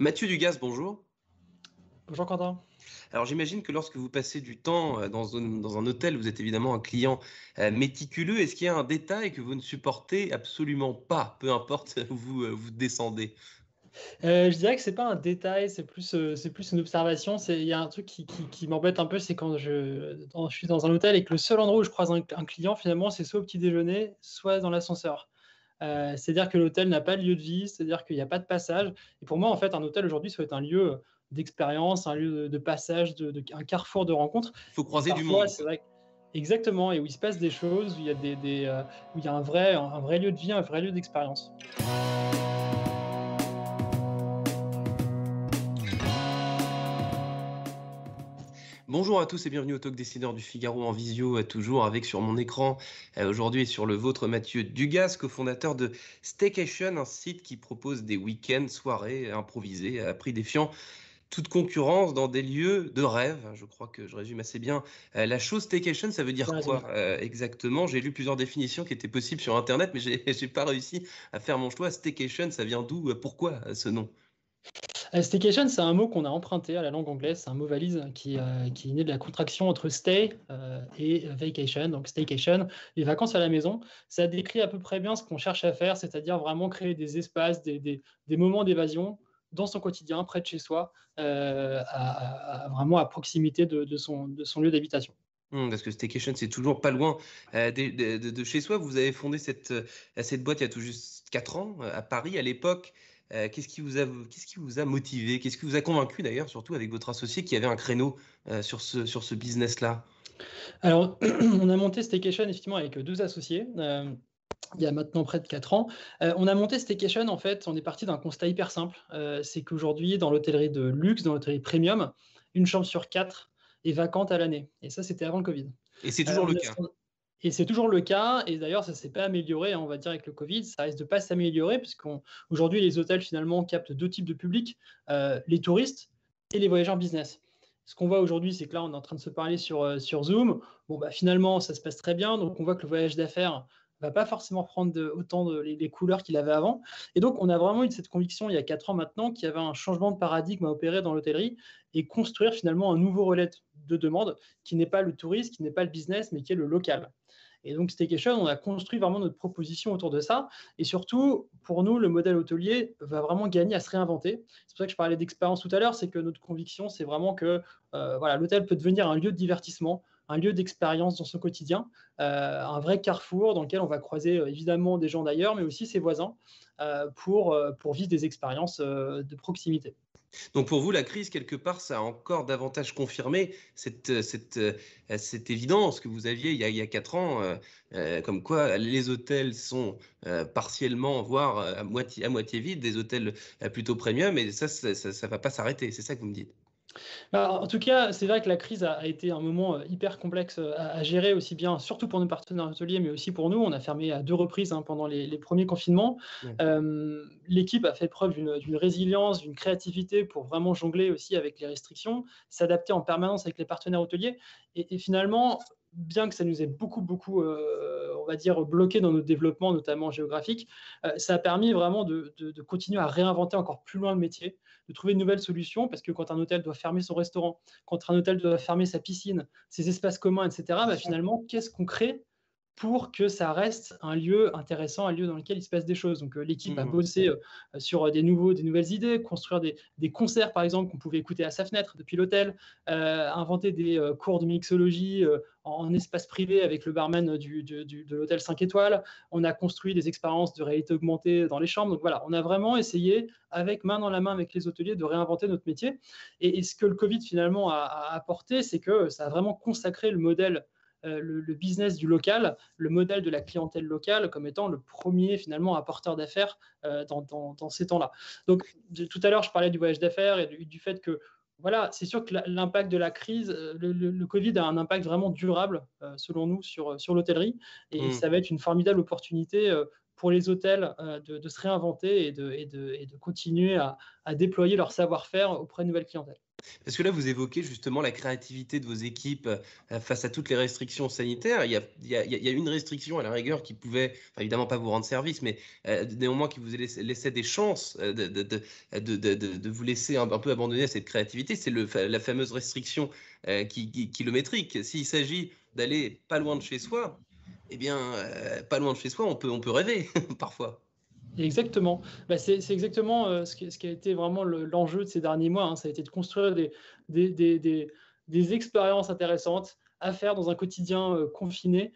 Mathieu Dugas, bonjour. Bonjour Quentin. Alors j'imagine que lorsque vous passez du temps dans un hôtel, vous êtes évidemment un client méticuleux. Est-ce qu'il y a un détail que vous ne supportez absolument pas, peu importe où vous descendez? Je dirais que c'est pas un détail, c'est plus une observation. Il y a un truc qui m'embête un peu, c'est quand je suis dans un hôtel et que le seul endroit où je croise un client, finalement, c'est soit au petit déjeuner, soit dans l'ascenseur. C'est-à-dire que l'hôtel n'a pas de lieu de vie, c'est-à-dire qu'il n'y a pas de passage. Et pour moi, en fait, un hôtel aujourd'hui, ça doit être un lieu d'expérience, un lieu de passage, un carrefour de rencontres. Il faut Et croiser du parfois, monde, c'est quoi. vrai exactement, et où il se passe des choses, où il y a où il y a un vrai lieu de vie, un vrai lieu d'expérience. Bonjour à tous et bienvenue au Talk Décideur du Figaro en visio, toujours avec sur mon écran aujourd'hui et sur le vôtre Mathieu Dugas, cofondateur de Staycation, un site qui propose des week-ends, soirées improvisées à prix défiant toute concurrence dans des lieux de rêve. Je crois que je résume assez bien la chose. Staycation, ça veut Bien dire quoi résumé. exactement? J'ai lu plusieurs définitions qui étaient possibles sur Internet, mais j'ai pas réussi à faire mon choix. Staycation, ça vient d'où? Pourquoi ce nom? Staycation, c'est un mot qu'on a emprunté à la langue anglaise. C'est un mot valise qui est né de la contraction entre stay et vacation, donc staycation, les vacances à la maison. Ça décrit à peu près bien ce qu'on cherche à faire, c'est-à-dire vraiment créer des espaces, des moments d'évasion dans son quotidien, près de chez soi, vraiment à proximité de son lieu d'habitation. Parce que Staycation, c'est toujours pas loin de chez soi. Vous avez fondé cette boîte il y a tout juste 4 ans à Paris. À l'époque, qu'est-ce qui vous a motivé? Qu'est-ce qui vous a convaincu d'ailleurs, surtout avec votre associé qui avait un créneau sur ce business-là? Alors, on a monté Staycation effectivement avec deux associés. Il y a maintenant près de 4 ans. On a monté Staycation, en fait, on est parti d'un constat hyper simple. C'est qu'aujourd'hui, dans l'hôtellerie de luxe, dans l'hôtellerie premium, une chambre sur 4 est vacante à l'année. Et ça, c'était avant le Covid. Et c'est Euh, toujours le on a- cas. et c'est toujours le cas. Et d'ailleurs, ça ne s'est pas amélioré, hein, on va dire, avec le Covid. Ça risque de pas s'améliorer, puisqu'aujourd'hui, les hôtels, finalement, captent deux types de publics, les touristes et les voyageurs business. Ce qu'on voit aujourd'hui, c'est que là, on est en train de se parler sur Zoom. Bon, bah, finalement, ça se passe très bien. Donc, on voit que le voyage d'affaires va pas forcément prendre les couleurs qu'il avait avant. Et donc, on a vraiment eu cette conviction il y a 4 ans maintenant qu'il y avait un changement de paradigme à opérer dans l'hôtellerie et construire finalement un nouveau relais de demande qui n'est pas le touriste, qui n'est pas le business, mais qui est le local. Et donc, Staycation, on a construit vraiment notre proposition autour de ça. Et surtout, pour nous, le modèle hôtelier va vraiment gagner à se réinventer. C'est pour ça que je parlais d'expérience tout à l'heure, c'est que notre conviction, c'est vraiment que voilà, l'hôtel peut devenir un lieu de divertissement, un lieu d'expérience dans son quotidien, un vrai carrefour dans lequel on va croiser évidemment des gens d'ailleurs, mais aussi ses voisins, pour vivre des expériences de proximité. Donc pour vous, la crise, quelque part, ça a encore davantage confirmé cette évidence que vous aviez il y a 4 ans, comme quoi les hôtels sont partiellement, voire à moitié vides, des hôtels plutôt premium, et ça va pas s'arrêter. C'est ça que vous me dites. En tout cas, c'est vrai que la crise a été un moment hyper complexe à gérer, aussi bien, surtout pour nos partenaires hôteliers, mais aussi pour nous. On a fermé à deux reprises hein, pendant les premiers confinements. Ouais. L'équipe a fait preuve d'une résilience, d'une créativité pour vraiment jongler aussi avec les restrictions, s'adapter en permanence avec les partenaires hôteliers. Et finalement, bien que ça nous ait beaucoup, on va dire, bloqué dans notre développement, notamment géographique, ça a permis vraiment de continuer à réinventer encore plus loin le métier, de trouver de nouvelles solutions, parce que quand un hôtel doit fermer son restaurant, quand un hôtel doit fermer sa piscine, ses espaces communs, etc., bah, finalement, qu'est-ce qu'on crée pour que ça reste un lieu intéressant, un lieu dans lequel il se passe des choses. Donc l'équipe a Mhm. bossé sur des nouvelles idées, construire des concerts par exemple qu'on pouvait écouter à sa fenêtre depuis l'hôtel, inventer des cours de mixologie en espace privé avec le barman de l'hôtel 5 étoiles. On a construit des expériences de réalité augmentée dans les chambres. Donc voilà, on a vraiment essayé avec main dans la main avec les hôteliers de réinventer notre métier. Et ce que le Covid finalement a apporté, c'est que ça a vraiment consacré le modèle le business du local, le modèle de la clientèle locale comme étant le premier finalement apporteur d'affaires dans ces temps-là. Donc tout à l'heure, je parlais du voyage d'affaires et du fait que voilà, c'est sûr que l'impact de la crise, le Covid a un impact vraiment durable, selon nous, sur l'hôtellerie. Et Mhm. ça va être une formidable opportunité pour les hôtels de se réinventer et de continuer à déployer leur savoir-faire auprès de nouvelles clientèles. Parce que là, vous évoquez justement la créativité de vos équipes face à toutes les restrictions sanitaires. Il y a une restriction à la rigueur qui pouvait, enfin, évidemment pas vous rendre service, mais néanmoins qui vous laissait des chances de vous laisser un peu abandonner à cette créativité. C'est la fameuse restriction kilométrique. S'il s'agit d'aller pas loin de chez soi, eh bien, pas loin de chez soi, on peut rêver parfois. Exactement. Bah, c'est exactement ce qui a été vraiment l'enjeu de ces derniers mois, hein. Ça a été de construire des, des, des, des expériences intéressantes à faire dans un quotidien confiné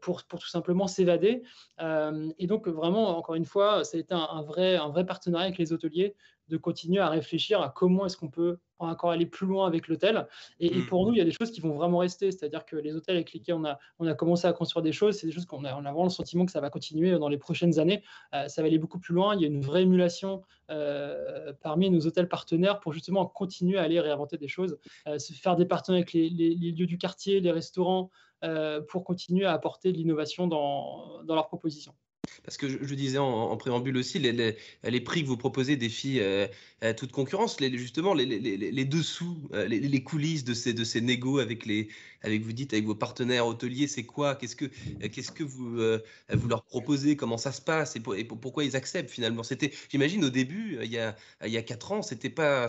pour tout simplement s'évader. Et donc, vraiment, encore une fois, ça a été un vrai partenariat avec les hôteliers de continuer à réfléchir à comment est-ce qu'on peut encore aller plus loin avec l'hôtel. Et pour nous, il y a des choses qui vont vraiment rester. C'est-à-dire que les hôtels avec lesquels on a commencé à construire des choses, c'est des choses on a vraiment le sentiment que ça va continuer dans les prochaines années. Ça va aller beaucoup plus loin. Il y a une vraie émulation parmi nos hôtels partenaires pour justement continuer à aller réinventer des choses, se faire des partenariats avec les lieux du quartier, les restaurants, pour continuer à apporter de l'innovation dans leurs propositions. Parce que je disais en préambule aussi, les prix que vous proposez défient toute concurrence. Justement, les dessous, les coulisses de ces négos avec vos partenaires hôteliers, c'est quoi? Qu'est-ce que vous leur proposez? Comment ça se passe? Et pourquoi ils acceptent finalement? J'imagine au début, il y a 4 ans, c'était pas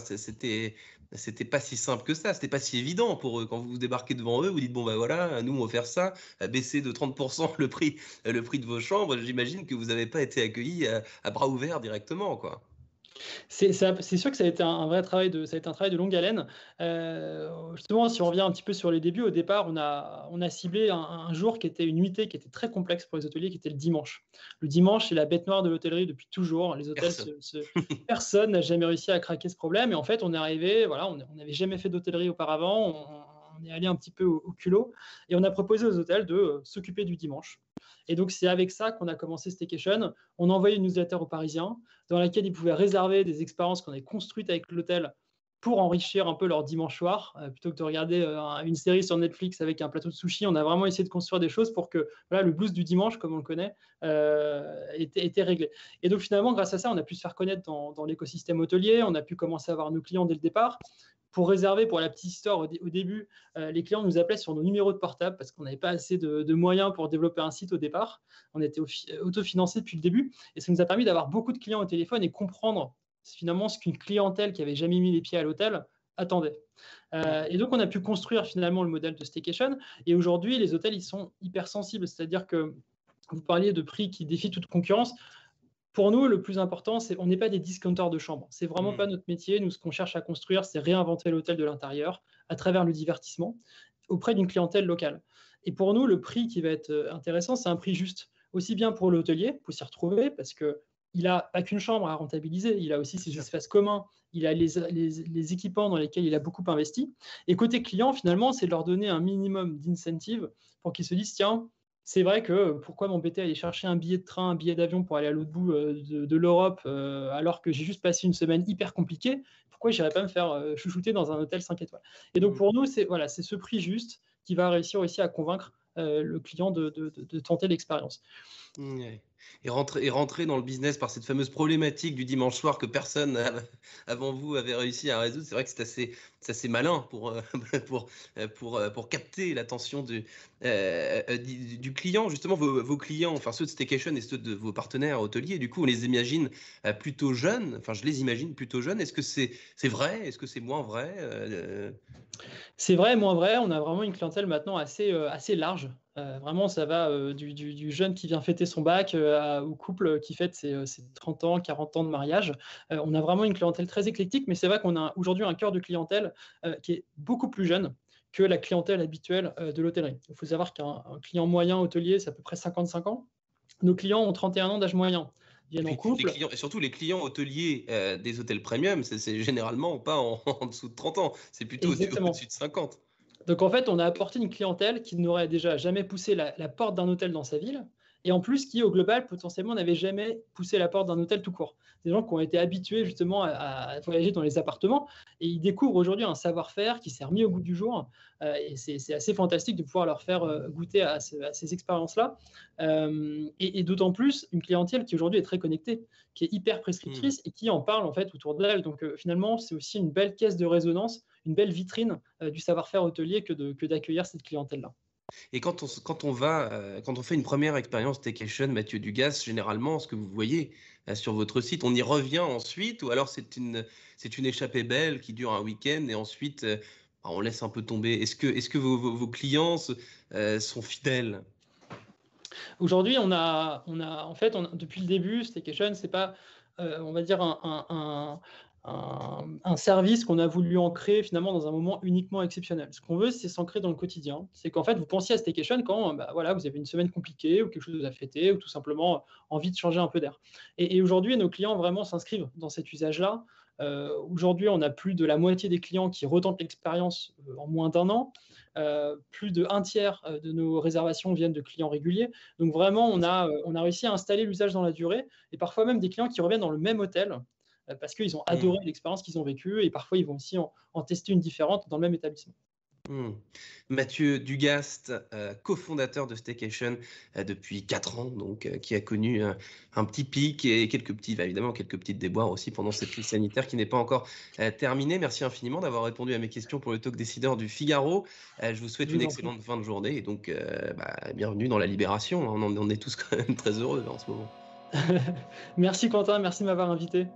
si simple que ça, c'était pas si évident pour eux. Quand vous débarquez devant eux, vous dites bon bah voilà, nous on va faire ça, baisser de 30% le prix de vos chambres. J'imagine que vous n'avez pas été accueillis à bras ouverts directement, quoi. C'est sûr que ça a été ça a été un travail de longue haleine. Justement, si on revient un petit peu sur les débuts, au départ, on a ciblé un jour qui était une nuitée qui était très complexe pour les hôteliers, qui était le dimanche. Le dimanche, c'est la bête noire de l'hôtellerie depuis toujours. Les hôtels, Personne. personne n'a jamais réussi à craquer ce problème. Et en fait, on est arrivé, voilà, on n'avait jamais fait d'hôtellerie auparavant. On est allé un petit peu au culot et on a proposé aux hôtels de s'occuper du dimanche. Et donc, c'est avec ça qu'on a commencé Staycation. On a envoyé une newsletter aux Parisiens dans laquelle ils pouvaient réserver des expériences qu'on avait construites avec l'hôtel pour enrichir un peu leur dimanche soir. Plutôt que de regarder une série sur Netflix avec un plateau de sushi, on a vraiment essayé de construire des choses pour que voilà, le blues du dimanche, comme on le connaît, était réglé. Et donc finalement, grâce à ça, on a pu se faire connaître dans l'écosystème hôtelier, on a pu commencer à avoir nos clients dès le départ. Pour réserver, pour la petite histoire, au début, les clients nous appelaient sur nos numéros de portable parce qu'on n'avait pas assez de moyens pour développer un site au départ. On était autofinancé depuis le début et ça nous a permis d'avoir beaucoup de clients au téléphone et comprendre finalement ce qu'une clientèle qui avait jamais mis les pieds à l'hôtel attendait. Et donc, on a pu construire finalement le modèle de Staycation. Et aujourd'hui, les hôtels, ils sont hypersensibles. C'est-à-dire que vous parliez de prix qui défient toute concurrence. Pour nous, le plus important, c'est on n'est pas des discounters de chambre. C'est vraiment pas notre métier. Nous, ce qu'on cherche à construire, c'est réinventer l'hôtel de l'intérieur à travers le divertissement auprès d'une clientèle locale. Et pour nous, le prix qui va être intéressant, c'est un prix juste, aussi bien pour l'hôtelier, pour s'y retrouver, parce que il n'a pas qu'une chambre à rentabiliser, il a aussi ses espaces communs, il a les équipements dans lesquels il a beaucoup investi. Et côté client, finalement, c'est de leur donner un minimum d'incentive pour qu'ils se disent, tiens, c'est vrai que pourquoi m'embêter à aller chercher un billet de train, un billet d'avion pour aller à l'autre bout de l'Europe alors que j'ai juste passé une semaine hyper compliquée, pourquoi je n'irais pas me faire chouchouter dans un hôtel 5 étoiles? Et donc pour nous, c'est ce prix juste qui va réussir aussi à convaincre le client de tenter l'expérience. Ouais. Et rentrer dans le business par cette fameuse problématique du dimanche soir que personne avant vous avait réussi à résoudre, c'est vrai que c'est assez malin pour capter l'attention du client. Justement, vos clients, enfin ceux de Staycation et ceux de vos partenaires hôteliers, du coup, on les imagine plutôt jeunes. Enfin, je les imagine plutôt jeunes. Est-ce que c'est vrai? Est-ce que c'est moins vrai? C'est vrai, moins vrai. On a vraiment une clientèle maintenant assez large. Vraiment, ça va du jeune qui vient fêter son bac au couple qui fête ses 30 ans, 40 ans de mariage. On a vraiment une clientèle très éclectique, mais c'est vrai qu'on a aujourd'hui un cœur de clientèle qui est beaucoup plus jeune que la clientèle habituelle de l'hôtellerie. Il faut savoir qu'un client moyen hôtelier, c'est à peu près 55 ans. Nos clients ont 31 ans d'âge moyen, Et viennent en puis les couple. clients, et surtout les clients hôteliers des hôtels premium, c'est généralement pas en dessous de 30 ans, c'est plutôt Exactement. au-dessus de 50. Donc en fait, on a apporté une clientèle qui n'aurait déjà jamais poussé la porte d'un hôtel dans sa ville, et en plus qui, au global, potentiellement, n'avaient jamais poussé la porte d'un hôtel tout court. Des gens qui ont été habitués justement à voyager dans les appartements, et ils découvrent aujourd'hui un savoir-faire qui s'est remis au goût du jour, et c'est assez fantastique de pouvoir leur faire goûter à ces expériences-là, et d'autant plus une clientèle qui aujourd'hui est très connectée, qui est hyper Mmh. prescriptrice et qui en parle en fait autour d'elle. Donc finalement, c'est aussi une belle caisse de résonance, une belle vitrine du savoir-faire hôtelier que d'accueillir cette clientèle-là. Et quand on fait une première expérience staycation, Mathieu Dugas, généralement, ce que vous voyez sur votre site, on y revient ensuite, ou alors c'est une échappée belle qui dure un week-end et ensuite on laisse un peu tomber. Est-ce que vos clients sont fidèles? Aujourd'hui, en fait, depuis le début, Staycation, c'est pas, on va dire, un service qu'on a voulu ancrer finalement dans un moment uniquement exceptionnel. Ce qu'on veut, c'est s'ancrer dans le quotidien. C'est qu'en fait, vous pensiez à Staycation quand bah, voilà, vous avez une semaine compliquée ou quelque chose à fêter ou tout simplement envie de changer un peu d'air. Et aujourd'hui, nos clients vraiment s'inscrivent dans cet usage-là. Aujourd'hui, on a plus de la moitié des clients qui retentent l'expérience en moins d'un an. Plus de un tiers de nos réservations viennent de clients réguliers. Donc vraiment, on a réussi à installer l'usage dans la durée, et parfois même des clients qui reviennent dans le même hôtel parce qu'ils ont Hmm. adoré l'expérience qu'ils ont vécue, et parfois ils vont aussi en tester une différente dans le même établissement. Hmm. Mathieu Dugast, cofondateur de Staycation depuis 4 ans, donc qui a connu un petit pic et évidemment quelques petites déboires aussi pendant cette crise sanitaire qui n'est pas encore terminée. Merci infiniment d'avoir répondu à mes questions pour le talk décideur du Figaro. Je vous souhaite Je une vous en prie. excellente fin de journée et donc bienvenue dans la libération. On est tous quand même très heureux là, en ce moment. Merci Quentin, merci de m'avoir invité.